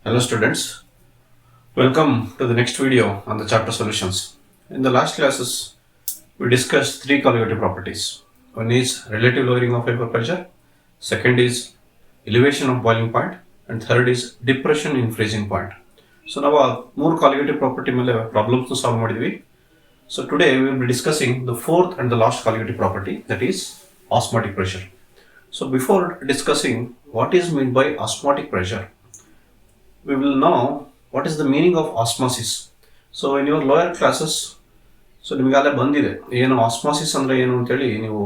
Hello students, welcome to the next video on the chapter solutions. In the last classes, we discussed three colligative properties. One is relative lowering of vapor pressure, second is elevation of boiling point, and third is depression in freezing point. So now more colligative property ಮೇಲೆ problems solve ಮಾಡಿದ್ವಿ. So today we will be discussing the fourth and the last colligative property, that is osmotic pressure. So before discussing what is meant by osmotic pressure, we will know what is the meaning of osmosis. So in your lower classes, so ನಿಮಗೆಲ್ಲ ಬಂದಿದೆ ಏನು osmosis ಅಂದರೆ ಏನು ಅಂತೇಳಿ ನೀವು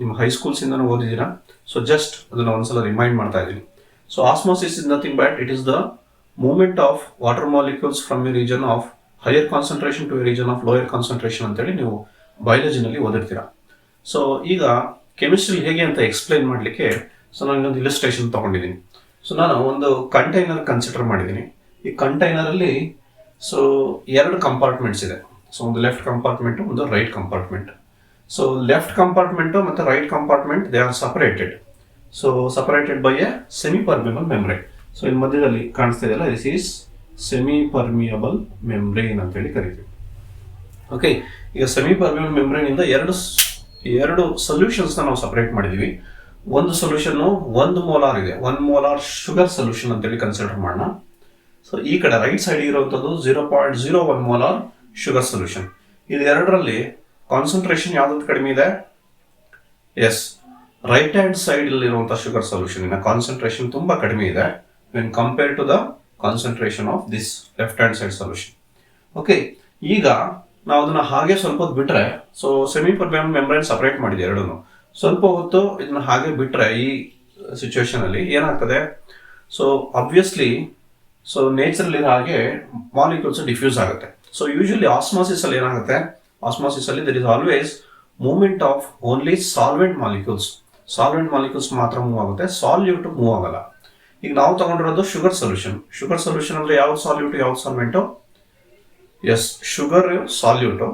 ನಿಮ್ಮ ಹೈಸ್ಕೂಲ್ಸಿಂದನೂ ಓದಿದ್ದೀರಾ. So just ಅದನ್ನು ಒಂದ್ಸಲ ರಿಮೈಂಡ್ ಮಾಡ್ತಾ ಇದ್ದೀನಿ. So osmosis is nothing but it is the movement of water molecules from a region of higher concentration to a region of lower concentration ಅಂತೇಳಿ ನೀವು ಬಯಾಲಜಿನಲ್ಲಿ ಓದಿರ್ತೀರಾ. ಸೊ ಈಗ ಕೆಮಿಸ್ಟ್ರಿ ಹೇಗೆ ಅಂತ ಎಕ್ಸ್ಪ್ಲೈನ್ ಮಾಡಲಿಕ್ಕೆ ಸೊ ನಾನು ಇನ್ನೊಂದು ಇಲಿಸ್ಟ್ರೇಷನ್ ತೊಗೊಂಡಿದ್ದೀನಿ. ಸೊ ನಾನು ಒಂದು ಕಂಟೈನರ್ ಕನ್ಸಿಡರ್ ಮಾಡಿದ್ದೀನಿ. ಈ ಕಂಟೈನರಲ್ಲಿ ಸೊ ಎರಡು ಕಂಪಾರ್ಟ್ಮೆಂಟ್ಸ್ ಇದೆ. ಸೊ ಒಂದು ಲೆಫ್ಟ್ ಕಂಪಾರ್ಟ್ಮೆಂಟ್, ಒಂದು right compartment. So left compartment ಮತ್ತು right compartment they are separated. So separated by a semi permeable membrane. So ಇಲ್ಲಿ ಮಧ್ಯದಲ್ಲಿ ಕಾಣಿಸ್ತಾ ಇದೆಯಲ್ಲ, this is semi permeable membrane ಅಂತೇಳಿ ಕರಿತೀವಿ. ಓಕೆ, ಈಗ ಸೆಮಿ ಪರ್ಮಿಯಬಲ್ ಮೆಮ್ಬ್ರೇನ್ ಇಂದ ಎರಡು ಸೊಲ್ಯೂಷನ್ಸ್ನ ನಾವು ಸಪರೇಟ್ ಮಾಡಿದೀವಿ. ಒಂದು ಸೊಲ್ಯೂಷನ್ 1 ಮೋಲಾರ್ ಇದೆ, 1 ಮೋಲಾರ್ ಶುಗರ್ ಸೊಲ್ಯೂಷನ್ ಅಂತೇಳಿ ಕನ್ಸಿಡರ್ ಮಾಡೋಣ. ಸೊ ಈ ಕಡೆ ರೈಟ್ ಸೈಡ್ ಇರುವಂಥದ್ದು 0.01 ಮೋಲಾರ್ ಶುಗರ್ ಸೊಲ್ಯೂಷನ್. ಇದು ಎರಡರಲ್ಲಿ ಕಾನ್ಸಂಟ್ರೇಷನ್ ಯಾವ್ದು ಕಡಿಮೆ ಇದೆ? ಎಸ್, ರೈಟ್ ಹ್ಯಾಂಡ್ ಸೈಡ್ ಇರುವಂತಹ ಶುಗರ್ ಸೊಲ್ಯೂಷನ್ ಇನ ಕಾನ್ಸಂಟ್ರೇಷನ್ ತುಂಬಾ ಕಡಿಮೆ ಇದೆ when compare to the concentration of this left hand side solution. Okay, ಈಗ ನಾವು ಅದನ್ನ ಹಾಗೆ ಸ್ವಲ್ಪ ಹೊತ್ತು ಬಿಟ್ರೆ, so semi permeable membrane separate ಮಾಡಿದೆ ಎರಡನ್ನು. ಸ್ವಲ್ಪ ಹೊತ್ತು ಇದನ್ನ ಹಾಗೆ ಬಿಟ್ರೆ ಈ ಸಿಚುವೇಶನ್ ಅಲ್ಲಿ ಏನಾಗ್ತದೆ? ಸೊ ಆಬ್ವಿಯಸ್ಲಿ ಸೊ ನೇಚರಲ್ಲಿ ಹಾಗೆ ಮಾಲಿಕ್ಯೂಲ್ಸ್ ಡಿಫ್ಯೂಸ್ ಆಗುತ್ತೆ. ಸೊ ಯೂಶಲಿ ಆಸ್ಮಾಸಿಸ್ ಅಲ್ಲಿ ಏನಾಗುತ್ತೆ? ಆಸ್ಮಾಸಿಸ್ ಅಲ್ಲಿ there is always movement of only solvent molecules. Solvent molecules ಮಾತ್ರ ಮೂವ್ ಆಗುತ್ತೆ, ಸಾಲ್ಯೂಟ್ ಮೂವ್ ಆಗಲ್ಲ. ಈಗ ನಾವು ತಗೊಂಡಿರೋದು ಶುಗರ್ ಸೊಲ್ಯೂಷನ್. ಶುಗರ್ ಸೊಲ್ಯೂಷನ್ ಅಂದ್ರೆ ಯಾವ ಸಾಲ್ಯೂಟ್ ಯಾವ solvent? Yes, sugar solute,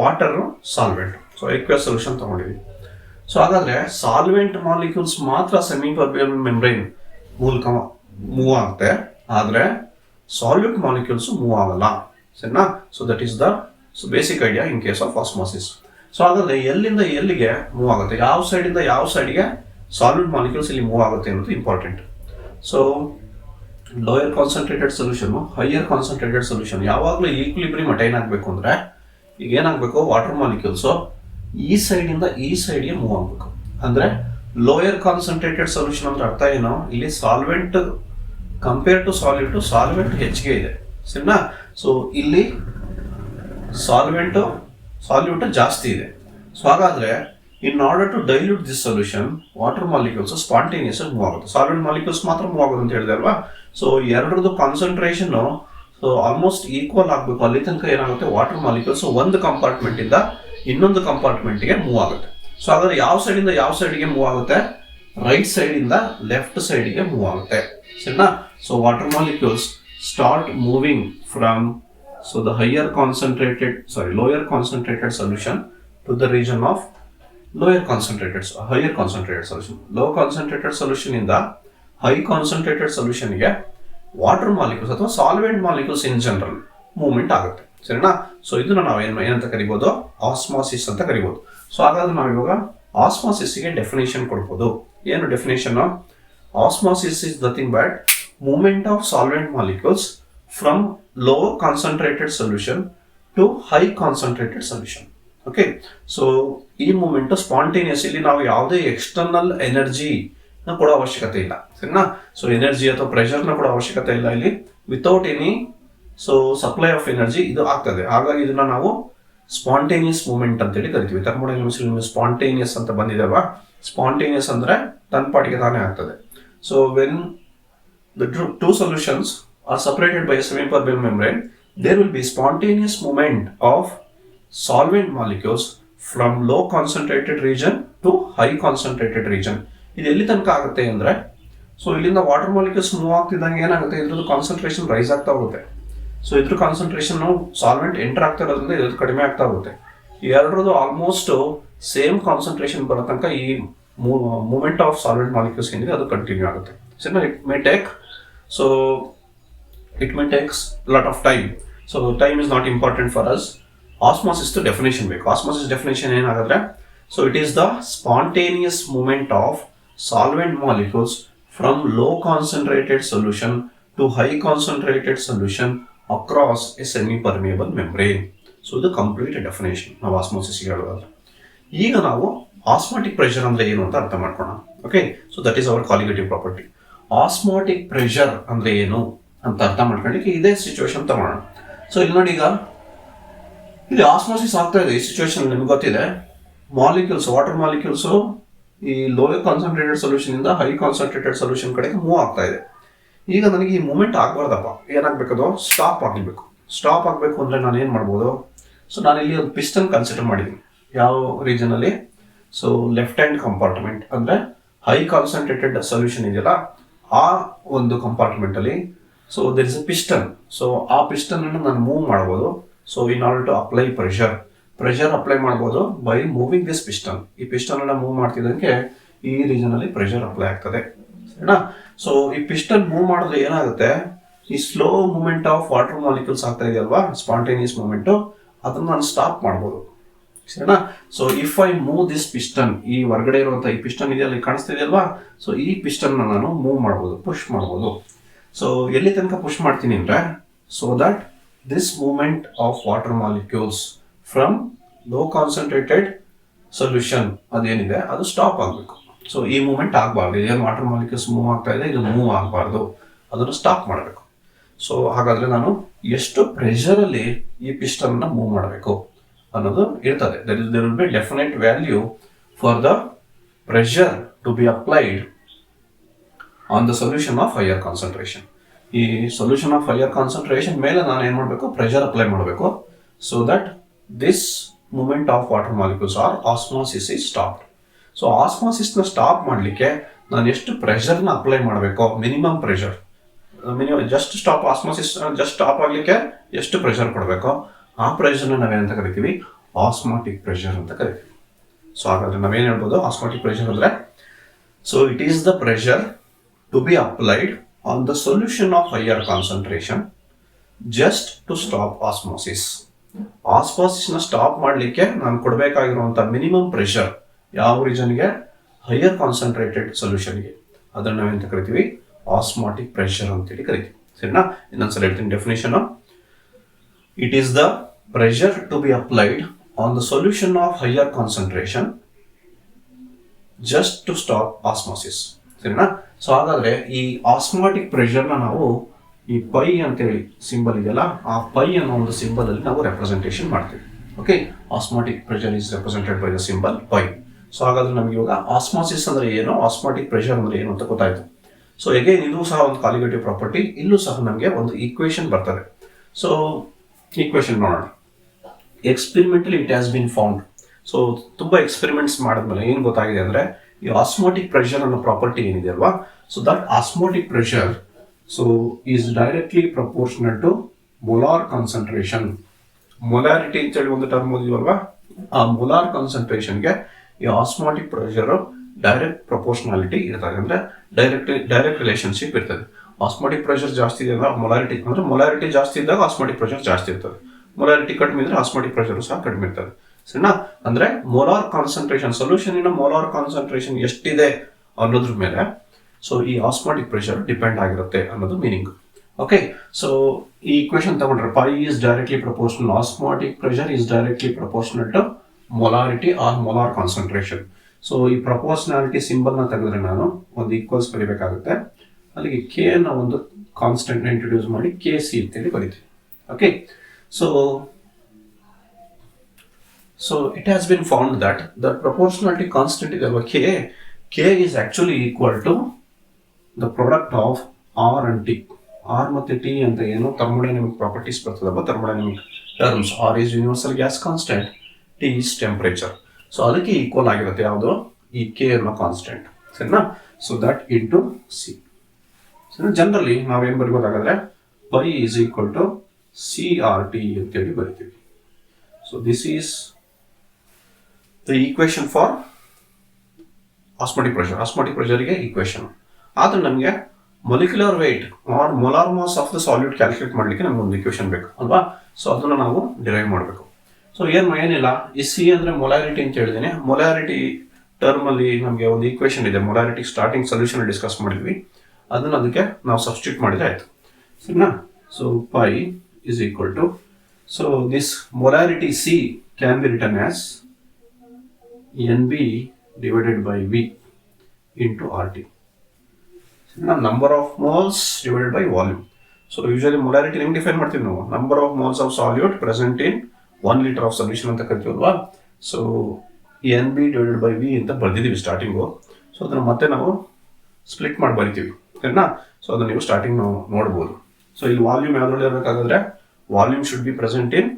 water solvent. So aqueous solution ತಗೊಂಡಿದ್ವಿ. ಸೊ ಹಾಗಾದ್ರೆ ಸಾಲ್ವೆಂಟ್ ಮಾಲಿಕ್ಯೂಲ್ಸ್ ಮಾತ್ರ ಸೆಮಿ ಪರ್ಮಿಯಬಲ್ ಮೆಂಬ್ರೇನ್ ಮೂಲಕ ಮೂವ್ ಆಗುತ್ತೆ, ಆದ್ರೆ ಸಾಲ್ಯೂಟ್ ಮಾಲಿಕ್ಯೂಲ್ಸ್ ಮೂವ್ ಆಗಲ್ಲ. ಸರಿನಾ? So that is the basic idea in case of osmosis. So ಹಾಗಾದ್ರೆ ಎಲ್ಲಿಂದ ಎಲ್ಲಿಗೆ ಮೂವ್ ಆಗುತ್ತೆ, ಯಾವ ಸೈಡ್ ಇಂದ ಯಾವ ಸೈಡ್ಗೆ ಸಾಲ್ಯೂಟ್ ಮಾಲಿಕ್ಯೂಲ್ಸ್ ಇಲ್ಲಿ ಮೂವ್ ಆಗುತ್ತೆ ಅನ್ನೋದು important. So lower concentrated solution, higher concentrated solution ಯಾವಾಗಲೂ ಈಕ್ವಿಲಿಬ್ರಿಯಂ ಅಟೈನ್ ಆಗಬೇಕು ಅಂದ್ರೆ ಈಗ ಏನಾಗಬೇಕು? ವಾಟರ್ ಮಾಲಿಕ್ಯೂಲ್ಸ್ ಈ ಸೈಡ್ ಇಂದ ಈ ಸೈಡ್ಗೆ ಮೂವ್ ಆಗಬೇಕು. ಅಂದ್ರೆ ಲೋಯರ್ ಕಾನ್ಸಂಟ್ರೇಟೆಡ್ ಸೊಲ್ಯೂಷನ್ ಅಂದ್ರೆ ಅರ್ಥ ಏನು? ಇಲ್ಲಿ solvent compare to solute, solvent ಹೆಚ್ಚಿಗೆ ಇದೆ. ಸರಿನಾ? ಸೊ ಇಲ್ಲಿ ಸಾಲ್ಯೂಟ್ ಜಾಸ್ತಿ ಇದೆ. ಸೊ ಹಾಗಾದ್ರೆ in order to dilute this solution, water molecules spontaneous ಆಗಿ ಮೂವ್ ಆಗುತ್ತೆ. ಸಾಲ್ವೆಂಟ್ ಮಾಲಿಕ್ಯೂಲ್ಸ್ ಮಾತ್ರ ಮೂವ್ ಆಗೋದು ಅಂತ ಹೇಳಿದೆ ಅಲ್ವಾ? ಸೊ ಎರಡರದ್ದು ಕಾನ್ಸಂಟ್ರೇಷನ್ ಸೊ ಆಲ್ಮೋಸ್ಟ್ ಈಕ್ವಲ್ ಆಗಬೇಕು. ಅಲ್ಲಿ ತನಕ ಏನಾಗುತ್ತೆ? ವಾಟರ್ ಮಾಲಿಕ್ಯೂಲ್ಸ್ ಒಂದು ಕಂಪಾರ್ಟ್ಮೆಂಟ್ ಇಂದ ಇನ್ನೊಂದು ಕಂಪಾರ್ಟ್ಮೆಂಟ್ಗೆ ಮೂವ್ ಆಗುತ್ತೆ. ಸೊ ಹಾಗಾದ್ರೆ ಯಾವ ಸೈಡ್ ಇಂದ ಯಾವ ಸೈಡ್ಗೆ ಮೂವ್ ಆಗುತ್ತೆ? ರೈಟ್ ಸೈಡ್ ಇಂದ ಲೆಫ್ಟ್ ಸೈಡ್ಗೆ ಮೂವ್ ಆಗುತ್ತೆ. ಸರಿನಾ? So water molecules start moving from the lower concentrated solution to the region of higher concentrated solution. Low concentrated solution ಇಂದ high concentrated solution ಗೆ ವಾಟರ್ ಮಾಲಿಕ್ಯೂಲ್ಸ್ ಅಥವಾ solvent molecules in general movement ಆಗುತ್ತೆ. ಸರಿನಾ? So ಇದನ್ನ ನಾವು ಏನಂತ ಕರಿಬಹುದು? Osmosis ಅಂತ ಕರಿಬಹುದು. ಸೊ ಹಾಗಾದ್ರೆ ನಾವು ಇವಾಗ ಆಸ್ಮಾಸಿಸ್ ಗೆ ಡೆಫಿನೇಷನ್ ಕೊಡ್ಬೋದು. ಏನು definition? Osmosis is nothing but movement of solvent molecules from low concentrated solution to high concentrated solution. Okay, so ಈ ಮೂವ್ಮೆಂಟ್ ಸ್ಪಾಂಟೇನಿಯಸ್. ಇಲ್ಲಿ ನಾವು ಯಾವುದೇ ಎಕ್ಸ್ಟರ್ನಲ್ ಎನರ್ಜಿ ಕೊಡೋ ಅವಶ್ಯಕತೆ ಇಲ್ಲ. ಸರಿನಾ? ಸೊ ಎನರ್ಜಿ ಅಥವಾ ಪ್ರೆಷರ್ ನ ಕೊಡೋ ಅವಶ್ಯಕತೆ ಇಲ್ಲ ಇಲ್ಲಿ. Without any supply of energy ಇದು ಆಗ್ತದೆ. ಹಾಗಾಗಿ ಇದನ್ನ ನಾವು ಸ್ಪಾಂಟೇನಿಯಸ್ ಮೂವ್ಮೆಂಟ್ ಅಂತೇಳಿ ಕರಿತೀವಿ. ಥರ್ಮೋಡೈನಮಿಕ್ಸ್ ನಿಮಗೆ ಸ್ಪಾಂಟೇನಿಯಸ್ ಅಂತ ಬಂದಿದೆ ಅಲ್ವಾ? ಸ್ಪಾಂಟೇನಿಯಸ್ ಅಂದ್ರೆ ತನ್ನ ಪಾಟಿಗೆ ತಾನೇ ಆಗ್ತದೆ. So when the two solutions are separated by a semi-permeable membrane, there will be spontaneous movement of solvent molecules from low concentrated region to high concentrated region. ಇದು ಎಲ್ಲಿ ತನಕ ಆಗುತ್ತೆ ಅಂದ್ರೆ, ಸೊ ಇಲ್ಲಿಂದ ವಾಟರ್ ಮಾಲಿಕ್ಯೂಲ್ಸ್ ಮೂವ್ ಆಗ್ತಿದ್ದಂಗೆ ಏನಾಗುತ್ತೆ? ಇದ್ರದ್ದು concentration rice ಆಗ್ತಾ ಹೋಗುತ್ತೆ. ಸೊ ಇದ್ರ ಕಾನ್ಸಂಟ್ರೇಷನ್ ಸಾಲ್ವೆಂಟ್ ಎಂಟರ್ ಆಗ್ತಾ ಇರೋದ್ರಿಂದ ಇದ್ರದ್ದು ಕಡಿಮೆ ಆಗ್ತಾ ಹೋಗುತ್ತೆ. ಎರಡರದ್ದು ಆಲ್ಮೋಸ್ಟ್ ಸೇಮ್ ಕಾನ್ಸಂಟ್ರೇಷನ್ ಬರೋ ತನಕ ಈ ಮೂವ್ಮೆಂಟ್ ಆಫ್ ಸಾಲ್ವೆಂಟ್ ಮಾಲಿಕ್ಯೂಲ್ಸ್ ಏನಿದೆ ಅದು ಕಂಟಿನ್ಯೂ ಆಗುತ್ತೆ. ಸರಿ, it may take so it may takes a lot of time. So time is not important for us. Osmosis to definition ಬೇಕು. Osmosis definition ಏನಾಗುತ್ತೆ? So it is the spontaneous movement of solvent molecules from low concentrated solution to high concentrated solution across a semi-permeable membrane. So ಇದು complete definition ನಾವು osmosis ಹೇಳೋದಾದ್ರೆ. ಈಗ ನಾವು osmotic pressure ಅಂದ್ರೆ ಏನು ಅಂತ ಅರ್ಥ ಮಾಡ್ಕೊಳ್ಳೋಣ. Okay, so that is our colligative property. Osmotic pressure ಅಂದ್ರೆ ಏನು ಅಂತ ಅರ್ಥ ಮಾಡ್ಕೊಳ್ಳಿಕ್ಕೆ ಇದೇ ಸಿಚುವೇಶನ್ ತಗೊಳ್ಳೋಣ. ಸೊ ಇಲ್ಲಿ ನೋಡಿ, ಈಗ ಇಲ್ಲಿ ಆಸ್ಮೋಸಿಸ್ ಆಗ್ತಾ ಇದೆ. ಈ ಸಿಚುವೇಶನ್ ನಿಮ್ಗೆ ಗೊತ್ತಿದೆ, ಮಾಲಿಕ್ಯೂಲ್ಸ್, ವಾಟರ್ ಮಾಲಿಕ್ಯೂಲ್ಸ್ ಈ ಲೋ ಕಾನ್ಸಂಟ್ರೇಟೆಡ್ ಸೊಲ್ಯೂಷನ್ ಇಂದ ಹೈ ಕಾನ್ಸಂಟ್ರೇಟೆಡ್ ಸೊಲ್ಯೂಷನ್ ಕಡೆಗೆ ಮೂವ್ ಆಗ್ತಾ ಇದೆ. ಈಗ ನನಗೆ ಈ ಮೂವ್ಮೆಂಟ್ ಆಗಬಾರ್ದಪ್ಪ, ಏನಾಗಬೇಕದು ಸ್ಟಾಪ್ ಆಗಬೇಕು. ಸ್ಟಾಪ್ ಆಗಬೇಕು ಅಂದ್ರೆ ನಾನು ಏನು ಮಾಡ್ಬೋದು? ಸೊ ನಾನು ಇಲ್ಲಿ ಒಂದು ಪಿಸ್ಟನ್ ಕನ್ಸಿಡರ್ ಮಾಡಿದ್ದೀನಿ. ಯಾವ ರೀಜನ್ ಅಲ್ಲಿ? ಸೊ ಲೆಫ್ಟ್ ಹ್ಯಾಂಡ್ ಕಂಪಾರ್ಟ್ಮೆಂಟ್ ಅಂದ್ರೆ ಹೈ ಕಾನ್ಸಂಟ್ರೇಟೆಡ್ ಸೊಲ್ಯೂಷನ್ ಇದೆಯಲ್ಲ, ಆ ಒಂದು ಕಂಪಾರ್ಟ್ಮೆಂಟ್ ಅಲ್ಲಿ so there is a piston. So ಆ ಪಿಸ್ಟನ್ ಅನ್ನು ನಾನು ಮೂವ್ ಮಾಡ್ಬೋದು. So in order to apply pressure apply ಮಾಡ್ಬೋದು ಬೈ ಮೂವಿಂಗ್ ದಿಸ್ ಪಿಸ್ಟನ್. ಈ ಪಿಸ್ಟನ್ ಅನ್ನ ಮೂವ್ ಮಾಡ್ತಿದ್ದಂಗೆ ಈ ರೀಜನ್ ಅಲ್ಲಿ ಪ್ರೆಷರ್ ಅಪ್ಲೈ ಆಗ್ತದೆ, ಸರಿನಾ? ಸೊ ಈ ಪಿಸ್ಟನ್ ಮೂವ್ ಮಾಡಿದ್ರೆ ಏನಾಗುತ್ತೆ? ಈ slow movement of water molecules ಆಗ್ತಾ ಇದೆಯಲ್ವಾ, ಸ್ಪಾಂಟೇನಿಯಸ್ ಮೂವ್ಮೆಂಟ್, ಅದನ್ನ ನಾನು ಸ್ಟಾಪ್ ಮಾಡ್ಬೋದು, ಸರಿನಾ? So if I move this piston, ಈ ಹೊರಗಡೆ ಇರುವಂತ ಈ ಪಿಸ್ಟನ್ ಇದೆಯಲ್ಲ, ಕಾಣಿಸ್ತಾ ಇದೆಯಲ್ವಾ, ಸೊ ಈ ಪಿಸ್ಟನ್ ನಾನು ಮೂವ್ ಮಾಡ್ಬೋದು, ಪುಷ್ ಮಾಡ್ಬೋದು. ಸೊ ಎಲ್ಲಿ ತನಕ ಪುಷ್ ಮಾಡ್ತೀನಿ ಅಂದ್ರೆ, so that this movement of water molecules from low concentrated solution ಅದೇನಿದೆ ಅದು ಸ್ಟಾಪ್ ಆಗಬೇಕು. ಸೊ ಈ ಮೂವ್ಮೆಂಟ್ ಆಗಬಾರ್ದು. ಏನು ವಾಟರ್ ಮಾಲಿಕ್ಯೂಲ್ಸ್ ಮೂವ್ ಆಗ್ತಾ ಇದೆ, ಇದು ಮೂವ್ ಆಗಬಾರ್ದು, ಅದನ್ನು ಸ್ಟಾಪ್ ಮಾಡಬೇಕು. ಸೊ ಹಾಗಾದ್ರೆ ನಾನು ಎಷ್ಟು ಪ್ರೆಷರ್ ಅಲ್ಲಿ ಈ ಪಿಸ್ಟನ್ ನ ಮೂವ್ ಮಾಡಬೇಕು ಅನ್ನೋದು ಇರ್ತದೆ. There will be definite value for the pressure to be applied on the solution of higher concentration. ಈ ಸೊಲ್ಯೂಷನ್ ಆಫ್ ಹೈಯರ್ ಕಾನ್ಸಂಟ್ರೇಷನ್ ಮೇಲೆ ನಾನು ಏನು ಮಾಡಬೇಕು? ಪ್ರೆಷರ್ ಅಪ್ಲೈ ಮಾಡಬೇಕು. So that this movement of water molecules or osmosis is stop. So ಆಸ್ಮೋಸಿಸ್ನ stop ಮಾಡಲಿಕ್ಕೆ ನಾನು ಎಷ್ಟು ಪ್ರೆಷರ್ನ ಅಪ್ಲೈ ಮಾಡಬೇಕು? Minimum pressure, just stop osmosis just stop ಆಗಲಿಕ್ಕೆ ಎಷ್ಟು ಪ್ರೆಷರ್ ಕೊಡಬೇಕು, ಆ ಪ್ರೆಷರ್ನ ನಾವೇನಂತ ಕರಿತೀವಿ? ಆಸ್ಮಾಟಿಕ್ ಪ್ರೆಷರ್ ಅಂತ ಕರಿತೀವಿ. ಸೊ ಹಾಗಾದ್ರೆ ನಾವೇನು ಹೇಳ್ಬೋದು? ಆಸ್ಮಾಟಿಕ್ ಪ್ರೆಷರ್ ಅಂದ್ರೆ, so it is the pressure to be applied on the solution of higher concentration just to stop osmosis. ಆಸ್ಮೋಸಿಸ್ನ ಸ್ಟಾಪ್ ಮಾಡಲಿಕ್ಕೆ ನಾನು ಕೊಡಬೇಕಾಗಿರುವಂಥ ಮಿನಿಮಮ್ ಪ್ರೆಷರ್ ಯಾವ ರೀಜನ್ಗೆ? Higher concentrated ಸೊಲ್ಯೂಷನ್ಗೆ. ಅದನ್ನು ನಾವೆಂತ ಕರಿತೀವಿ? ಆಸ್ಮಾಟಿಕ್ ಪ್ರೆಷರ್ ಅಂತೇಳಿ ಕರಿತೀವಿ, ಸರಿನಾ? ಇನ್ನೊಂದ್ಸಲ ಹೇಳ್ತೀನಿ definition. It is the pressure to be applied on the solution of higher concentration just to stop osmosis, ಸರಿನಾ? ಸೊ ಹಾಗಾದ್ರೆ ಈ ಆಸ್ಮಾಟಿಕ್ ಪ್ರೆಷರ್ನ ನಾವು ಈ ಪೈ ಅಂತೇಳಿ ಸಿಂಬಲ್ ಇದೆಯಲ್ಲ, ಆ ಪೈ ಅನ್ನೋ ಒಂದು ಸಿಂಬಲ್ ಅಲ್ಲಿ ನಾವು ರೆಪ್ರೆಸೆಂಟೇಷನ್ ಮಾಡ್ತೀವಿ. Okay, osmotic pressure is represented by the symbol pi. So ಹಾಗಾದ್ರೆ ನಮ್ಗೆ ಇವಾಗ ಆಸ್ಮಾಸಿಸ್ ಅಂದ್ರೆ ಏನು, ಆಸ್ಮಾಟಿಕ್ ಪ್ರೆಷರ್ ಅಂದ್ರೆ ಏನು ಅಂತ ಗೊತ್ತಾಯ್ತು. ಸೊ ಅಗೇನ್ ಇದು ಸಹ ಒಂದು ಕಾಲಿಗೇಟಿವ್ ಪ್ರಾಪರ್ಟಿ. ಇಲ್ಲೂ ಸಹ ನಮಗೆ ಒಂದು ಈಕ್ವೇಶನ್ ಬರ್ತದೆ. ಸೊ ಈಕ್ವೇಶನ್ ನೋಡೋಣ. Experimentally it has been found. So ತುಂಬಾ ಎಕ್ಸ್ಪೆರಿಮೆಂಟ್ಸ್ ಮಾಡಿದ್ಮೇಲೆ ಏನು ಗೊತ್ತಾಗಿದೆ ಅಂದ್ರೆ, ಈ ಆಸ್ಮಾಟಿಕ್ ಪ್ರೆಷರ್ ಅನ್ನೋ ಪ್ರಾಪರ್ಟಿ ಏನಿದೆ ಅಲ್ವಾ, so that osmotic pressure so is directly proportional to molar concentration. Molarity ಅಂತೇಳಿ ಒಂದು ಟರ್ಮ್ ಓದಿದ್ವಲ್ವಾ, ಆ ಮೊಲಾರ್ ಕಾನ್ಸಂಟ್ರೇಷನ್ಗೆ ಈ ಆಸ್ಮಾಟಿಕ್ ಪ್ರೆಷರ್ ಡೈರೆಕ್ಟ್ ಪ್ರಪೋರ್ಷನಾಲಿಟಿ ಇರ್ತದೆ, ಅಂದ್ರೆ ಡೈರೆಕ್ಟ್ ರಿಲೇಶನ್ಶಿಪ್ ಇರ್ತದೆ. ಆಸ್ಮಾಟಿಕ್ ಪ್ರೆಷರ್ ಜಾಸ್ತಿ ಇದೆ ಅಂದ್ರೆ ಮೊಲಾರಿಟಿ ಜಾಸ್ತಿ ಇದ್ದಾಗ ಆಸ್ಮಾಟಿಕ್ ಪ್ರೆಷರ್ ಜಾಸ್ತಿ ಇರ್ತದೆ. ಮೊಲಾರಿಟಿ ಕಡಿಮೆ ಇದ್ರೆ ಆಸ್ಮಾಟಿಕ್ ಪ್ರೆಷರ್ ಸಹ ಕಡಿಮೆ ಇರ್ತದೆ, ಸರಿನಾ? ಅಂದ್ರೆ ಮೋಲಾರ್ ಕಾನ್ಸಂಟ್ರೇಷನ್, ಸೊಲ್ಯೂಷನ್ ಇನ ಮೋಲಾರ್ ಕಾನ್ಸಂಟ್ರೇಷನ್ ಎಷ್ಟಿದೆ ಅನ್ನೋದ್ರ ಮೇಲೆ ಸೊ ಈ ಆಸ್ಮಾಟಿಕ್ ಪ್ರೆಷರ್ ಡಿಪೆಂಡ್ ಆಗಿರುತ್ತೆ ಅನ್ನೋದು ಮೀನಿಂಗ್. ಓಕೆ, ಸೊ ಈ ಇಕ್ವೇಶನ್ ತಗೊಂಡ್ರೆ pi is directly proportional, osmotic pressure is directly proportional to molarity or molar concentration. So ಈ ಪ್ರಪೋರ್ಷನಾಲಿಟಿ ಸಿಂಬಲ್ ನ ತೆಗೆದ್ರೆ ನಾನು ಒಂದು ಈಕ್ವಲ್ಸ್ ಬರೀಬೇಕಾಗುತ್ತೆ. ಅಲ್ಲಿಗೆ ಕೆ ನ ಒಂದು ಕಾನ್ಸ್ಟೆಂಟ್ ನ ಇಂಟ್ರೊಡ್ಯೂಸ್ ಮಾಡಿ ಕೆ ಸಿ ಅಂತೇಳಿ ಬರೀತೀವಿ. Okay, so it has been found that the proportionality constant is k is actually equal to the product of r and t. r ಮತ್ತೆ t ಅಂತ ಏನು thermodynamic properties ಬರ್ತದಲ್ಲ, thermodynamic terms. r is universal gas constant, t is temperature. So ಅದಕ್ಕೆ equal ಆಗಿರುತ್ತೆ ಯಾವುದು? ಈ k ಅನ್ನೋ constant, ಸರಿನಾ? So that into C. Generally ನಾವೇನು ಬರೀಬೋದಾಗಾದ್ರೆ pi is equal to C R T ಅಂತೇಳಿ ಬರಿತೀವಿ. So this is the equation for osmotic pressure. Osmotic pressure ಗೆ equation. ಆದ್ರೆ ನಮಗೆ molecular weight or molar mass of the solute calculate ಮಾಡಲಿಕ್ಕೆ ನಮ್ಗೆ ಒಂದು ಇಕ್ವೇಶನ್ ಬೇಕು ಅಲ್ವಾ. ಸೊ ಅದನ್ನು ನಾವು ಡಿರೈವ್ ಮಾಡಬೇಕು. ಸೊ ಏನಿಲ್ಲ, ಈ ಸಿ ಅಂದರೆ ಮೊಲಾರಿಟಿ ಅಂತ ಹೇಳಿದ್ದೀನಿ. ಮೊಲಾರಿಟಿ ಟರ್ಮಲ್ಲಿ ನಮಗೆ ಒಂದು ಈಕ್ವೇಶನ್ ಇದೆ, ಮೊಲಾರಿಟಿ ಸ್ಟಾರ್ಟಿಂಗ್ ಸೊಲ್ಯೂಷನ್ ಡಿಸ್ಕಸ್ ಮಾಡಿದ್ವಿ, ಅದನ್ನು ಅದಕ್ಕೆ ನಾವು ಸಬ್ಸ್ಟಿಟ್ಯೂಟ್ ಮಾಡಿದ್ರೆ ಆಯಿತು, ಸರಿನಾ. So pi is equal to, so this molarity C can be written as NB divided by V into RT, number of moles divided by volume. So usually molarity ಹೆಂಗೆ define ಮಾಡ್ತೀವಿ ನಾವು, number of moles of solute present in 1 liter of solution ಅಂತ ಕರಿತೀವಲ್ವಾ. So NB divided by V ಅಂತ ಬರ್ದಿದ್ದೀವಿ starting. So ಅದನ್ನು ಮತ್ತೆ ನಾವು split ಮಾಡಿ ಬರಿತೀವಿ, ಸರಿನಾ. ಸೊ ಅದನ್ನು ನೀವು ಸ್ಟಾರ್ಟಿಂಗ್ ನಾವು ನೋಡ್ಬೋದು. ಸೊ ಇಲ್ಲಿ ವಾಲ್ಯೂಮ್ ಯಾವ್ದ್ರಲ್ಲಿ ಇರಬೇಕಾದ್ರೆ volume should be present in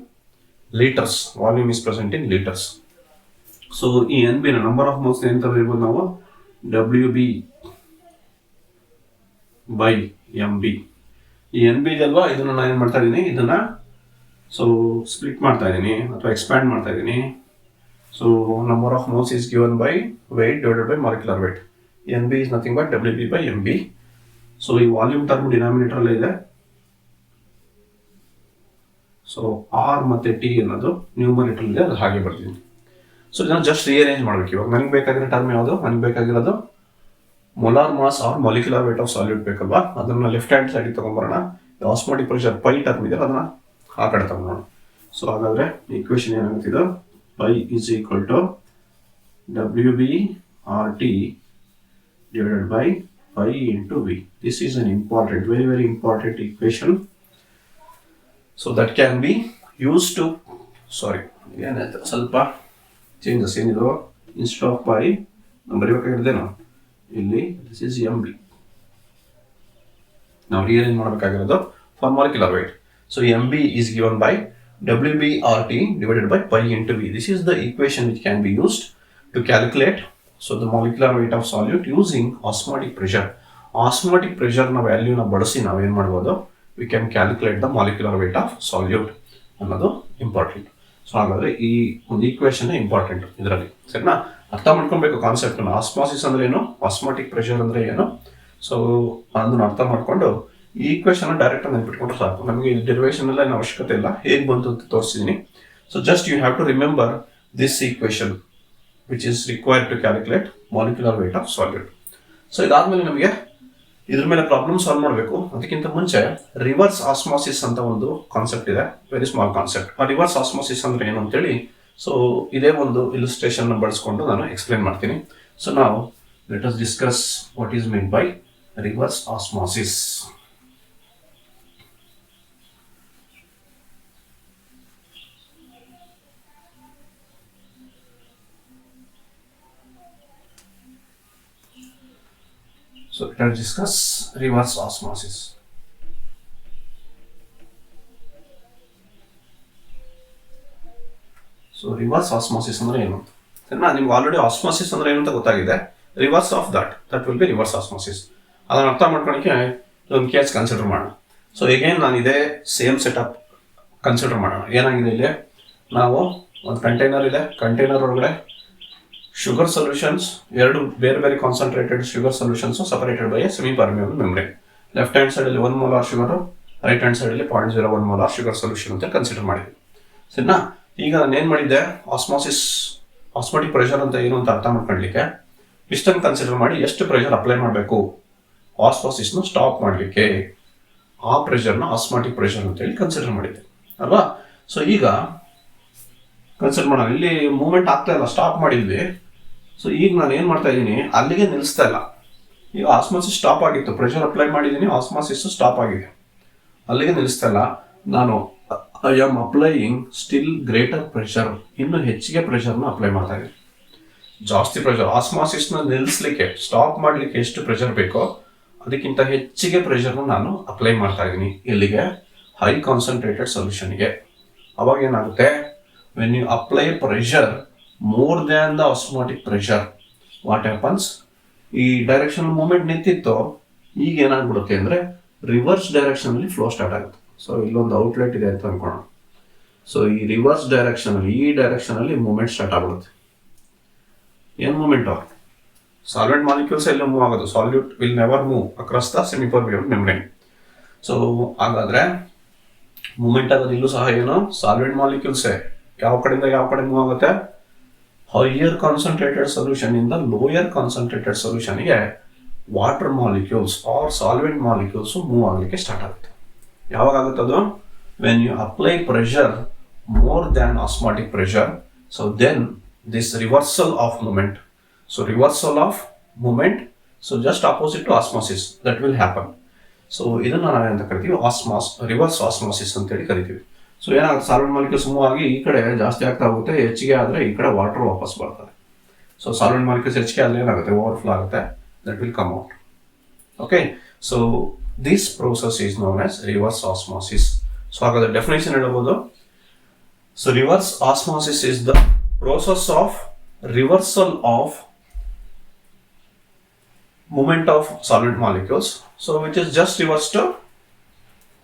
litres, volume is present in litres. So ಈ N B number of moles ಅಂತ ಬರೀಬೋದು ನಾವು WB ಬೈ MB. ಈ NB ಇದಲ್ವಾ, ಇದನ್ನು ನಾನು ಏನು ಮಾಡ್ತಾ ಇದ್ದೀನಿ, ಇದನ್ನು ಸೊ ಸ್ಪ್ಲಿಟ್ ಮಾಡ್ತಾ ಇದ್ದೀನಿ ಅಥವಾ ಎಕ್ಸ್ಪ್ಯಾಂಡ್ ಮಾಡ್ತಾ ಇದ್ದೀನಿ. So number of moles is given by weight divided by molecular weight. NB is nothing but WB by MB. So ಈ ವಾಲ್ಯೂಮ್ ಟರ್ಮ್ ಡಿನಾಮಿನೇಟರ್ ಇದೆ. ಸೊ ಆರ್ ಮತ್ತು ಟಿ ಅನ್ನೋದು ನ್ಯೂಮರೇಟರ್ ಇದೆ, ಅದು ಹಾಗೆ ಬರ್ತೀನಿ. ಸೊ ಇದನ್ನು ಜಸ್ಟ್ ರಿಅರೇಂಜ್ ಮಾಡಬೇಕು. ಇವಾಗ ನನಗೆ ಬೇಕಾಗಿರೋ ಟರ್ಮ್ ಯಾವುದು, ನನಗೆ ಬೇಕಾಗಿರೋದು molar mass or molecular weight of solute ಬೇಕಲ್ವಾ. ಅದನ್ನು ಲೆಫ್ಟ್ ಹ್ಯಾಂಡ್ ಸೈಡಿಗೆ ತೊಗೊಂಬರೋಣ. ಆಸ್ಮೋಟಿಕ್ ಪ್ರೆಷರ್ ಪೈ ಟರ್ಮ್ ಇದೆ, ಅದನ್ನು ಆ ಕಡೆ ತಗೊಂಡೋಣ. ಸೊ ಹಾಗಾದರೆ ಈಕ್ವೇಶನ್ ಏನಾಗುತ್ತಿದ್ದು, pi is equal to WB RT divided by pi into V. This is an important, very very important equation. So that can be used to, sorry, ಏನಾಯ್ತು ಸ್ವಲ್ಪ changes ಏನಿದು, ಇನ್ಸ್ಟೆಡ್ ಆಫ್ ಪೈ ನಾವು ಬರೀಬೇಕಾಗಿರೋದೇನು ಇಲ್ಲಿ, this is MB. ನಾವು rearrange ಮಾಡಬೇಕಾಗಿರೋದು for molecular weight. So MB is given by WB RT divided by pi into V. This is the equation which can be used to calculate the molecular weight of solute using osmotic pressure. Osmotic pressure ನ ವ್ಯಾಲ್ಯೂನ ಬಳಸಿ ನಾವೇನು ಮಾಡ್ಬೋದು, we can calculate the molecular weight of solute ಅನ್ನೋದು important. So ಹಾಗಾದರೆ ಈ ಒಂದು equation important ಇದರಲ್ಲಿ, ಸರಿನಾ. ಅರ್ಥ ಮಾಡ್ಕೊಬೇಕು ಕಾನ್ಸೆಪ್ಟನ್ನು. ಆಸ್ಮಾಸಿಸ್ ಅಂದ್ರೆ ಏನು, ಆಸ್ಮಾಟಿಕ್ ಪ್ರೆಷರ್ ಅಂದರೆ ಏನು. ಸೊ ಅದನ್ನು ಅರ್ಥ ಮಾಡಿಕೊಂಡು ಈ ಈಕ್ವೇಶನ್ ಡೈರೆಕ್ಟ್ ನೆನ್ಪಿಟ್ಕೊಂಡ್ರೆ ಸಾಕು. ನಮಗೆ ಡೆರಿವೇಶನ್ ಎಲ್ಲ ಏನು ಅವಶ್ಯಕತೆ ಇಲ್ಲ, ಹೇಗೆ ಬಂತು ಅಂತ ತೋರಿಸಿದ್ದೀನಿ. So just you have to remember this equation which is required to calculate molecular weight of solute. So ಇದಾದ್ಮೇಲೆ ನಮಗೆ ಇದ್ರ ಮೇಲೆ ಪ್ರಾಬ್ಲಮ್ ಸಾಲ್ವ್ ಮಾಡಬೇಕು. ಅದಕ್ಕಿಂತ ಮುಂಚೆ ರಿವರ್ಸ್ ಆಸ್ಮಾಸಿಸ್ ಅಂತ ಒಂದು ಕಾನ್ಸೆಪ್ಟ್ ಇದೆ, ವೆರಿ ಸ್ಮಾಲ್ ಕಾನ್ಸೆಪ್ಟ್. ಆ ರಿವರ್ಸ್ ಆಸ್ಮಾಸಿಸ್ ಅಂದ್ರೆ ಏನು ಅಂತೇಳಿ ಸೊ ಇದೇ ಒಂದು ಇಲುಸ್ಟ್ರೇಷನ್ ಬಳಸ್ಕೊಂಡು ನಾನು ಎಕ್ಸ್ಪ್ಲೇನ್ ಮಾಡ್ತೀನಿ. ಸೊ ನಾವು let us discuss what is mean by reverse osmosis. So let us discuss reverse osmosis. So reverse osmosis ಅಂದ್ರೆ ಏನು, ಸರಿನಾ. ನಿಮ್ಗೆ ಆಲ್ರೆಡಿ ಆಸ್ಮಾಸಿಸ್ ಅಂದ್ರೆ ಏನು ಅಂತ ಗೊತ್ತಾಗಿದೆ. Reverse of that will be reverse osmosis. ಅದನ್ನು ಅರ್ಥ ಮಾಡ್ಕೊಳ್ಳೋಕ್ಕೆ ಒಂದು ಕೇಸ್ ಕನ್ಸಿಡರ್ ಮಾಡೋಣ. ಸೊ ಈಗೇನು ನಾನು ಇದೇ ಸೇಮ್ ಸೆಟಪ್ ಕನ್ಸಿಡರ್ ಮಾಡೋಣ. ಏನಾಗಿದೆ ಇಲ್ಲಿ, ನಾವು ಒಂದು ಕಂಟೈನರ್ ಇದೆ, ಕಂಟೈನರ್ ಒಳಗಡೆ ಶುಗರ್ ಸೊಲ್ಯೂಷನ್ಸ್, ಎರಡು ಬೇರೆ ಬೇರೆ concentrated sugar solutions separated by a semi permeable membrane. Left hand ಸೈಡಲ್ಲಿ 1 ಮೋಲಾರ್ ಶುಗರ್, ರೈಟ್ ಹ್ಯಾಂಡ್ ಸೈಡಲ್ಲಿ 0.01 ಮೋಲಾರ್ ಶುಗರ್ ಸೊಲ್ಯೂಷನ್ ಅಂತ ಕನ್ಸಿಡರ್ ಮಾಡಿದ್ವಿ, ಸರಿನಾ. ಈಗ ನಾನು ಏನು ಮಾಡಿದ್ದೆ, ಆಸ್ಮಾಟಿಕ್ ಪ್ರೆಷರ್ ಅಂತ ಏನು ಅಂತ ಅರ್ಥ ಮಾಡ್ಕೊಳ್ಳಿಕ್ಕೆ ಇಷ್ಟನ್ನು ಕನ್ಸಿಡರ್ ಮಾಡಿ ಎಷ್ಟು ಪ್ರೆಷರ್ ಅಪ್ಲೈ ಮಾಡಬೇಕು ಆಸ್ಮಾಸಿಸ್ನ ಸ್ಟಾಪ್ ಮಾಡಲಿಕ್ಕೆ, ಆ ಪ್ರೆಷರ್ನ ಆಸ್ಮಾಟಿಕ್ ಪ್ರೆಷರ್ ಅಂತೇಳಿ ಕನ್ಸಿಡರ್ ಮಾಡಿದ್ದೆ ಅಲ್ವಾ. ಸೊ ಈಗ ಕನ್ಸಿಡರ್ ಮಾಡೋಣ. ಇಲ್ಲಿ ಮೂವ್ಮೆಂಟ್ ಆಗ್ತಾ ಇಲ್ಲ, ಸ್ಟಾಪ್ ಮಾಡಿದ್ವಿ. ಸೊ ಈಗ ನಾನು ಏನು ಮಾಡ್ತಾ ಇದ್ದೀನಿ, ಅಲ್ಲಿಗೆ ನಿಲ್ಲಿಸ್ತಾ ಇಲ್ಲ. ಈಗ ಆಸ್ಮಾಸಿಸ್ ಸ್ಟಾಪ್ ಆಗಿತ್ತು, ಪ್ರೆಷರ್ ಅಪ್ಲೈ ಮಾಡಿದ್ದೀನಿ, ಆಸ್ಮಾಸಿಸ್ ಸ್ಟಾಪ್ ಆಗಿದೆ, ಅಲ್ಲಿಗೆ ನಿಲ್ಲಿಸ್ತಾ ಇಲ್ಲ. ನಾನು I am applying still greater pressure, ಇನ್ನು ಹೆಚ್ಚಿಗೆ ಪ್ರೆಷರ್ನ ಅಪ್ಲೈ ಮಾಡ್ತಾ ಇದ್ದೀನಿ. ಜಾಸ್ತಿ ಪ್ರೆಷರ್, ಆಸ್ಮಾಸಿಸ್ನ ನಿಲ್ಲಿಸ್ಲಿಕ್ಕೆ, ಸ್ಟಾಪ್ ಮಾಡಲಿಕ್ಕೆ ಎಷ್ಟು ಪ್ರೆಷರ್ ಬೇಕೋ ಅದಕ್ಕಿಂತ ಹೆಚ್ಚಿಗೆ ಪ್ರೆಷರ್ನ ನಾನು ಅಪ್ಲೈ ಮಾಡ್ತಾ ಇದ್ದೀನಿ. ಇಲ್ಲಿಗೆ ಹೈ ಕಾನ್ಸಂಟ್ರೇಟೆಡ್ ಸೊಲ್ಯೂಷನ್ಗೆ. ಅವಾಗ ಏನಾಗುತ್ತೆ, when you apply pressure more than the osmotic pressure, what happens, ಈ ಡೈರೆಕ್ಷನ್ ಮೂವ್ಮೆಂಟ್ ನಿಂತಿತ್ತು, ಈಗ ಏನಾಗ್ಬಿಡುತ್ತೆ ಅಂದರೆ ರಿವರ್ಸ್ ಡೈರೆಕ್ಷನಲ್ಲಿ ಫ್ಲೋ ಸ್ಟಾರ್ಟ್ ಆಗುತ್ತೆ. ಸೊ ಇಲ್ಲೊಂದು ಔಟ್ಲೆಟ್ ಇದೆ ಅಂತ ಅನ್ಕೊಳ್ಳೋಣ. ಸೊ ಈ ರಿವರ್ಸ್ ಡೈರೆಕ್ಷನಲ್ಲಿ, ಈ ಡೈರೆಕ್ಷನಲ್ಲಿ ಮೂವ್ಮೆಂಟ್ ಸ್ಟಾರ್ಟ್ ಆಗ್ಬಿಡುತ್ತೆ. ಏನು ಮೂವ್ಮೆಂಟು, ಸಾಲ್ವೆಂಟ್ ಮಾಲಿಕ್ಯೂಲ್ಸ್ ಎಲ್ಲ ಮೂವ್ ಆಗೋದು, solute will never move across the semipermeable membrane. So ಹಾಗಾದ್ರೆ ಮೂವ್ಮೆಂಟ್ ಆಗೋದು ಇಲ್ಲೂ ಸಹ ಏನು, ಸಾಲ್ವೆಂಟ್ ಮಾಲಿಕ್ಯೂಲ್ಸೇ ಯಾವ ಕಡೆಯಿಂದ ಯಾವ ಕಡೆ ಮೂವ್ ಆಗುತ್ತೆ, ಹೈಯರ್ ಕಾನ್ಸಂಟ್ರೇಟೆಡ್ ಸೊಲ್ಯೂಷನ್ ಇಂದ ಲೋಯರ್ ಕಾನ್ಸಂಟ್ರೇಟೆಡ್ ಸೊಲ್ಯೂಷನ್ಗೆ water molecules or solvent molecules move ಆಗಲಿಕ್ಕೆ ಸ್ಟಾರ್ಟ್ ಆಗುತ್ತೆ. ಯಾವಾಗ ಆಗುತ್ತೆ ಅದು, when you apply pressure more than osmotic pressure, so then this reversal of movement, so reversal of movement, so just opposite to osmosis that will happen. So ಇದನ್ನ ನಾವು ಏನಂತ ಕರಿತೀವಿ, reverse osmosis ಅಂತ ಹೇಳಿ ಕರಿತೀವಿ. ಸೊ ಏನಾಗುತ್ತೆ, ಸಾಲ್ವೆಂಟ್ ಮಾಲಿಕ್ಯೂಲ್ಸ್ ಮೂವ್ ಆಗಿ ಈ ಕಡೆ ಜಾಸ್ತಿ ಆಗ್ತಾ ಹೋಗುತ್ತೆ, ಹೆಚ್ಚಿಗೆ ಆದರೆ ಈ ಕಡೆ ವಾಟರ್ ವಾಪಸ್ ಬರ್ತದೆ. ಸೊ ಸಾಲ್ವೆಂಟ್ ಮಾಲಿಕ್ಯೂಲ್ಸ್ ಹೆಚ್ಚಿಗೆ ಆದರೆ ಏನಾಗುತ್ತೆ, ಓವರ್ಫ್ಲೋ ಆಗುತ್ತೆ, that will come out. Okay, so this process is known as reverse osmosis. So ಹಾಗಾದ್ರೆ ಡೆಫಿನೇಷನ್ ಹೇಳ್ಬೋದು. So reverse osmosis is the process of reversal of movement of solvent molecules, so which is just reverse to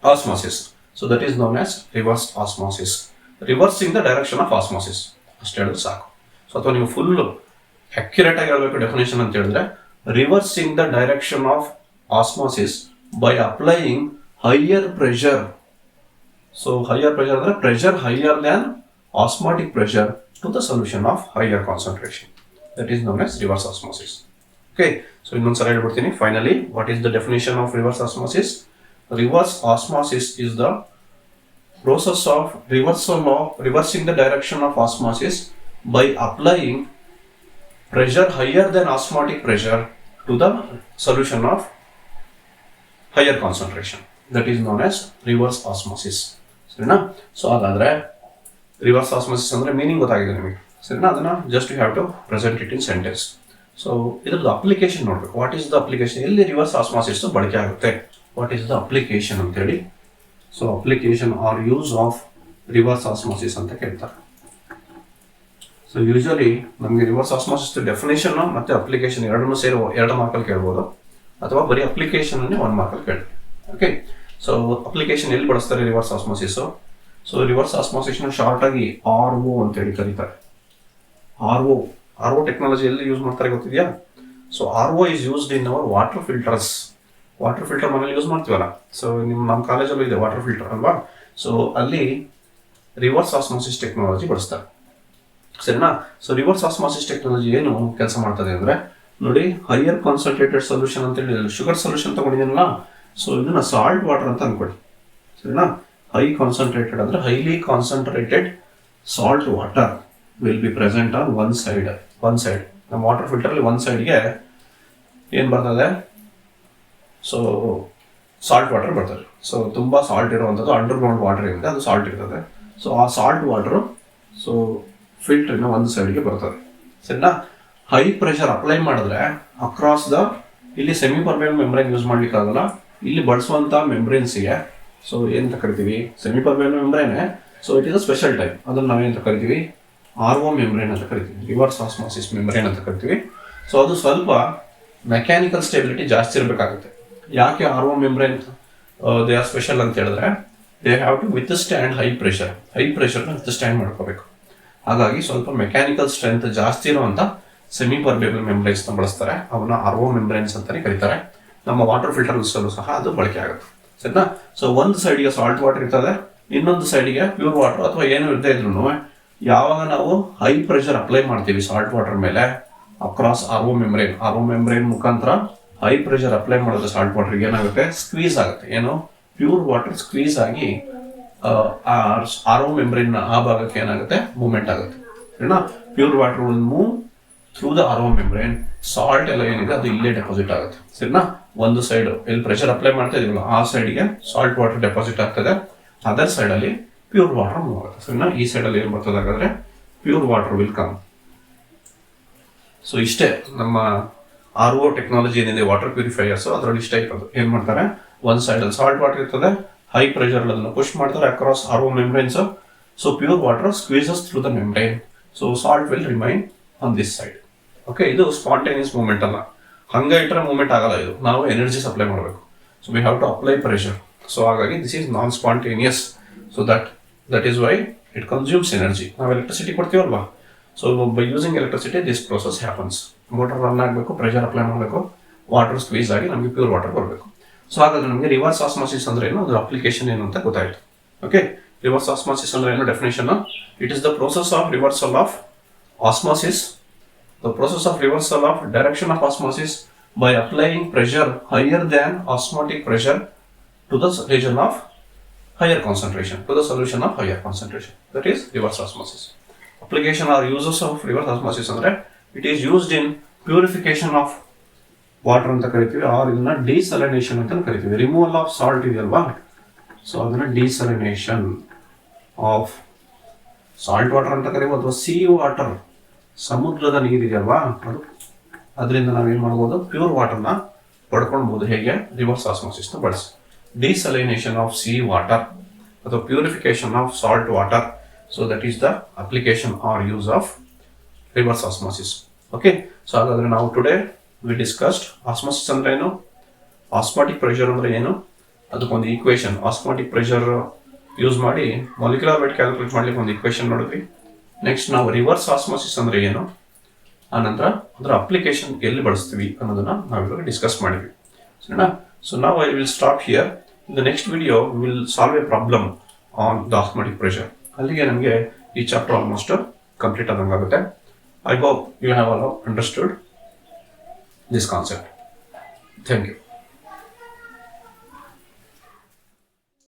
osmosis. So that is known as reverse osmosis. Reversing the direction of osmosis. ಅಷ್ಟು ಹೇಳಿದ್ರೆ ಸಾಕು. So ಅಥವಾ ನೀವು full accurate ಆಗಿ ಹೇಳಬೇಕು definition ಅಂತ ಹೇಳಿದ್ರೆ, reversing the direction of osmosis by applying higher pressure. So higher pressure ಅಂದ್ರೆ pressure higher than osmotic pressure to the solution of higher concentration. That is known as reverse osmosis. Okay, so ಇನ್ನೊಂದ್ಸಲ ಹೇಳ್ಬಿಡ್ತೀನಿ. Finally, what is the definition of reverse osmosis? Reverse osmosis is the process of reversing the direction of osmosis by applying pressure higher than osmotic pressure to the solution of higher concentration. That is known as reverse osmosis. ಸರಿನಾ? So ಹಾಗಾದ್ರೆ reverse osmosis ಅಂದ್ರೆ meaning ಗೊತ್ತಾಗಿದೆ ನಿಮಗೆ, ಸರಿನಾ? ಅದನ್ನ just you have to present it in sentence. So ಇದ್ರದ್ದು application ನೋಡ್ಬೇಕು. What is the application, ಎಲ್ಲಿ ರಿವರ್ಸ್ ಆಸ್ಮಾಸಿಸ್ ಬಳಕೆ ಆಗುತ್ತೆ, ವಾಟ್ ಈಸ್ ದ ಅಪ್ಲಿಕೇಶನ್ ಅಂತೇಳಿ. So application or use of reverse osmosis ಅಂತ ಕೇಳ್ತಾರೆ. ಸೊ ಯೂಶಲಿ ನಮಗೆ ರಿವರ್ಸ್ ಆಸ್ಮಾಸಿಸ್ ಡೆಫಿನೇಷನ್ ಮತ್ತೆ ಅಪ್ಲಿಕೇಶನ್ ಎರಡನ್ನೂ ಸೇರಿ 2 ಮಾರ್ಕಲ್ಲಿ ಕೇಳ್ಬೋದು, ಅಥವಾ ಬರೀ ಅಪ್ಲಿಕೇಶನ್ 1 ಮಾರ್ಕಲ್ಲಿ ಕೇಳಿ. ಓಕೆ, ಸೊ ಅಪ್ಲಿಕೇಶನ್ ಎಲ್ಲಿ ಬಳಸ್ತಾರೆ ರಿವರ್ಸ್ ಆಸ್ಮಾಸಿಸ್? ಸೊ ರಿವರ್ಸ್ ಆಸ್ಮಾಸಿಸ್ನ ಶಾರ್ಟ್ ಆಗಿ RO ಅಂತೇಳಿ ಕರೀತಾರೆ. RO ಟೆಕ್ನಾಲಜಿ ಎಲ್ಲಿ ಯೂಸ್ ಮಾಡ್ತಾರೆ ಗೊತ್ತಿದೆಯಾ? So RO is used in our water filters. Water filter ಮನೇಲಿ ಯೂಸ್ ಮಾಡ್ತೀವಲ್ಲ, ಸೊ ನಮ್ಮ ಕಾಲೇಜಲ್ಲೂ ಇದೆ ವಾಟರ್ ಫಿಲ್ಟರ್ ಅಲ್ವಾ? ಸೊ ಅಲ್ಲಿ ರಿವರ್ಸ್ ಆಸ್ಮಾಸಿಸ್ ಟೆಕ್ನಾಲಜಿ ಬಳಸ್ತಾರೆ, ಸರಿನಾ? ಸೊ ರಿವರ್ಸ್ ಆಸ್ಮಾಸಿಸ್ ಟೆಕ್ನಾಲಜಿ ಏನು ಕೆಲಸ ಮಾಡ್ತದೆ ಅಂದ್ರೆ, ನೋಡಿ, ಹೈಯರ್ ಕಾನ್ಸಂಟ್ರೇಟೆಡ್ ಸೊಲ್ಯೂಷನ್ ಅಂತ ಹೇಳಿ ಶುಗರ್ ಸೊಲ್ಯೂಷನ್ ತಗೊಂಡಿದ್ದೀನಲ್ಲ, ಸೊ ಇದನ್ನ ಸಾಲ್ಟ್ ವಾಟರ್ ಅಂತ ಅನ್ಕೊಳ್ಳಿ, ಸರಿನಾ? ಹೈ ಕಾನ್ಸಂಟ್ರೇಟೆಡ್ ಅಂದ್ರೆ highly concentrated salt water will be present on one side. ನಮ್ಮ ವಾಟರ್ ಫಿಲ್ಟರ್ ಅಲ್ಲಿ ಒಂದು ಸೈಡ್ಗೆ ಏನ್ ಬರ್ತದೆ, ಸೊ ಸಾಲ್ಟ್ ವಾಟರ್ ಬರ್ತದೆ. ಸೊ ತುಂಬಾ ಸಾಲ್ಟ್ ಇರುವಂಥದ್ದು ಅಂಡರ್ ಗ್ರೌಂಡ್ ವಾಟರ್ ಇರುತ್ತೆ, ಅದು ಸಾಲ್ಟ್ ಇರ್ತದೆ. ಸೊ ಆ ಸಾಲ್ಟ್ ವಾಟರ್ ಸೊ ಫಿಲ್ಟರ್ನ ಒಂದು ಸೈಡ್ಗೆ ಬರ್ತದೆ, ಸರಿನಾ? ಹೈ ಪ್ರೆಷರ್ ಅಪ್ಲೈ ಮಾಡಿದ್ರೆ ಅಕ್ರಾಸ್ ದ, ಇಲ್ಲಿ ಸೆಮಿ ಪರ್ಮಿಯಬಲ್ ಮೆಂಬ್ರೇನ್ ಯೂಸ್ ಮಾಡ್ಲಿಕ್ಕೆ ಆಗಲ್ಲ, ಇಲ್ಲಿ ಬಳಸುವಂತ ಮೆಂಬ್ರೇನ್ಸ್ಗೆ ಸೊ ಏನಂತ ಕರಿತೀವಿ, ಸೆಮಿ ಪರ್ಮಿಯಬಲ್ ಮೆಂಬ್ರೇನೆ. So it is a special type, ಅದನ್ನು ನಾವೇನಂತ ಕರಿತೀವಿ, RO ಮೆಂಬ್ರೇನ್ ಅಂತ ಕರಿತೀವಿ, ರಿವರ್ಸ್ ಆಸ್ಮಾಸಿಸ್ ಮೆಂಬ್ರೇನ್ ಅಂತ ಕರಿತೀವಿ. ಸೊ ಅದು ಸ್ವಲ್ಪ ಮೆಕ್ಯಾನಿಕಲ್ ಸ್ಟೆಬಿಲಿಟಿ ಜಾಸ್ತಿ ಇರಬೇಕಾಗುತ್ತೆ. ಯಾಕೆ RO membrane they are special ಅಂತ ಹೇಳಿದ್ರೆ, they have to withstand high ಪ್ರೆಷರ್ನ ವಿತ್ಸ್ಟ್ಯಾಂಡ್ ಮಾಡ್ಕೋಬೇಕು. ಹಾಗಾಗಿ ಸ್ವಲ್ಪ ಮೆಕ್ಯಾನಿಕಲ್ ಸ್ಟ್ರೆಂತ್ ಜಾಸ್ತಿ ಇರುವಂತ ಸೆಮಿ ಪರ್ಮಿಯಬಲ್ ಮೆಂಬ್ರೇನ್ಸ್ ಬಳಸ್ತಾರೆ, ಅವನ್ನ RO ಮೆಂಬ್ರೇನ್ಸ್ ಅಂತಾನೆ ಕರೀತಾರೆ. ನಮ್ಮ ವಾಟರ್ ಫಿಲ್ಟರ್ಸ್ ಸಹ ಅದು ಬಳಕೆ ಆಗುತ್ತೆ, ಸರಿನಾ? ಸೊ ಒಂದು ಸೈಡ್ಗೆ ಸಾಲ್ಟ್ ವಾಟರ್ ಇರ್ತದೆ, ಇನ್ನೊಂದು ಸೈಡ್ಗೆ ಪ್ಯೂರ್ ವಾಟರ್ ಅಥವಾ ಏನು ಇರದೇ ಇದ್ರು, ಯಾವಾಗ ನಾವು ಹೈ ಪ್ರೆಷರ್ ಅಪ್ಲೈ ಮಾಡ್ತೀವಿ ಸಾಲ್ಟ್ ವಾಟರ್ ಮೇಲೆ ಅಕ್ರಾಸ್ RO ಮೆಂಬ್ರೇನ್ ಮುಖಾಂತರ ಹೈ ಪ್ರೆಷರ್ ಅಪ್ಲೈ ಮಾಡೋದು ಸಾಲ್ಟ್ ವಾಟರ್ಗೆ ಏನಾಗುತ್ತೆ, ಸ್ಕ್ವೀಸ್ ಆಗುತ್ತೆ. ಏನು, ಪ್ಯೂರ್ ವಾಟರ್ ಸ್ಕ್ವೀಸ್ ಆಗಿ RO ಮೆಂಬ್ರೇನ್ ಆ ಭಾಗಕ್ಕೆ ಏನಾಗುತ್ತೆ, ಮೂವ್ಮೆಂಟ್ ಆಗುತ್ತೆ, ಸರಿನಾ? Pure water will move through the RO membrane, salt ಎಲ್ಲ ಏನಿದೆ ಅದು ಇಲ್ಲೇ ಡೆಪಾಸಿಟ್ ಆಗುತ್ತೆ, ಸರಿನಾ? ಒಂದು ಸೈಡ್ ಎಲ್ಲಿ ಪ್ರೆಷರ್ ಅಪ್ಲೈ ಮಾಡ್ತಾ ಇದೀವಲ್ಲ ಆ ಸೈಡ್ಗೆ ಸಾಲ್ಟ್ ವಾಟರ್ ಡೆಪಾಸಿಟ್ ಆಗ್ತದೆ, ಅದರ್ ಸೈಡ್ ಅಲ್ಲಿ ಪ್ಯೂರ್ ವಾಟರ್ ಮೂವ್ ಆಗುತ್ತೆ, ಸರಿನಾ? ಈ ಸೈಡ್ ಅಲ್ಲಿ ಏನ್ ಬರ್ತದೆ ಹಾಗಾದ್ರೆ, pure water will come. So ಇಷ್ಟೇ ನಮ್ಮ RO ಟೆಕ್ನಾಲಜಿ ಏನಿದೆ, ವಾಟರ್ ಪ್ಯೂರಿಫೈಯರ್ಸ್, ಅದರಲ್ಲಿ ಇಷ್ಟ ಇರೋದು. ಏನ್ ಮಾಡ್ತಾರೆ, ಒಂದ್ ಸೈಡ್ ಅಲ್ಲಿ ಸಾಲ್ಟ್ ವಾಟರ್ ಇರ್ತದೆ, ಹೈ ಪ್ರೆಷರ್ ಅದನ್ನು ಪುಷ್ ಮಾಡ್ತಾರೆ across RO membranes. So pure water squeezes through the membrane, so salt will remain on this side. Okay, ಇದು ಸ್ಪಾಂಟೇನಿಯಸ್ ಮೂವ್ಮೆಂಟ್ ಅಲ್ಲ, ಹಂಗೆ ಇಟ್ಟರೆ ಮೂವ್ಮೆಂಟ್ ಆಗಲ್ಲ, ಇದು ನಾವು ಎನರ್ಜಿ ಸಪ್ಲೈ ಮಾಡಬೇಕು. So we have to apply pressure. So ಹಾಗಾಗಿ this is non spontaneous. So that is why it consumes energy. ನಾವು ಎಲೆಕ್ಟ್ರಿಸಿಟಿ ಕೊಡ್ತೀವಲ್ವಾ, so by using electricity this process happens. Motor run ಆಗಬೇಕು, pressure apply ಮಾಡಬೇಕು, water squeeze ಆಗಿ ನಮಗೆ pure water ಬರಬೇಕು. So ಹಾಗಾದ್ರೆ ನಮಗೆ ರಿವರ್ಸ್ ಆಸ್ಮಾಸಿಸ್ ಅಂದ್ರೆ ಏನು, ಅದರ ಅಪ್ಲಿಕೇಶನ್ ಏನು ಅಂತ ಗೊತ್ತಾಯಿತು. ಓಕೆ, ರಿವರ್ಸ್ ಆಸ್ಮಾಸಿಸ್ ಅಂದ್ರೆ ಏನು definition? It is the process of reversal of osmosis, the process of reversal of direction of osmosis by applying pressure higher than osmotic pressure to the region of higher concentration, to the solution of higher concentration. That is reverse osmosis. Application or uses of reverse osmosis andre it is used in purification of water anta karitivi, or idana desalination anta karitivi. Removal of salt ideyalva, so adana desalination of salt water anta karibodu, ಅಥವಾ sea water, ಸಮುದ್ರದ ನೀರು ಇದೆಯಲ್ವಾ, ಅದರಿಂದ ನಾವೇನು ಮಾಡ್ಬೋದು, pure ವಾಟರ್ನ ಪಡ್ಕೊಳ್ಬೋದು. ಹೇಗೆ? Reverse ಆಸ್ಮಾಸಿಸ್ನ ಬಳಸಿ. ಡಿಸಲಿನೇಷನ್ ಆಫ್ ಸಿ ವಾಟರ್ ಅಥವಾ purification of salt water, so that is the application or use of reverse osmosis. Okay, so ಹಾಗಾದ್ರೆ ನಾವು ಟುಡೇ ವಿ ಡಿಸ್ಕಸ್ಡ್ ಆಸ್ಮಾಸಿಸ್ ಅಂದ್ರೆ ಏನು, ಆಸ್ಮಾಟಿಕ್ ಪ್ರೆಷರ್ ಅಂದ್ರೆ ಏನು, ಅದಕ್ಕೊಂದು ಈಕ್ವೇಶನ್, ಆಸ್ಮಾಟಿಕ್ ಪ್ರೆಷರ್ ಯೂಸ್ ಮಾಡಿ ಮಾಲಿಕ್ಯುಲರ್ ವೇಟ್ ಕ್ಯಾಲ್ಕುಲೇಟ್ ಮಾಡ್ಲಿಕ್ಕೆ ಒಂದು ಈಕ್ವೇಶನ್ ನೋಡಿದ್ವಿ. ನೆಕ್ಸ್ಟ್ ನಾವು ರಿವರ್ಸ್ ಆಸ್ಮಾಸಿಸ್ ಅಂದ್ರೆ ಏನು, ಆನಂತರ ಅದರ ಅಪ್ಲಿಕೇಶನ್ ಎಲ್ಲಿ ಬಳಸ್ತೀವಿ ಅನ್ನೋದನ್ನ ನಾವಿವಾಗ ಡಿಸ್ಕಸ್ ಮಾಡಿದ್ವಿ. ಸರಿನಾ? ಸೊ ನಾವು I will stop here. In the next video will solve a problem on the osmotic pressure. ಅಲ್ಲಿಗೆ ನಮಗೆ ಈ ಚಾಪ್ಟರ್ ಆಲ್ಮೋಸ್ಟ್ ಕಂಪ್ಲೀಟ್ ಆದಂಗಾಗುತ್ತೆ. I hope you have all understood this concept. Thank you.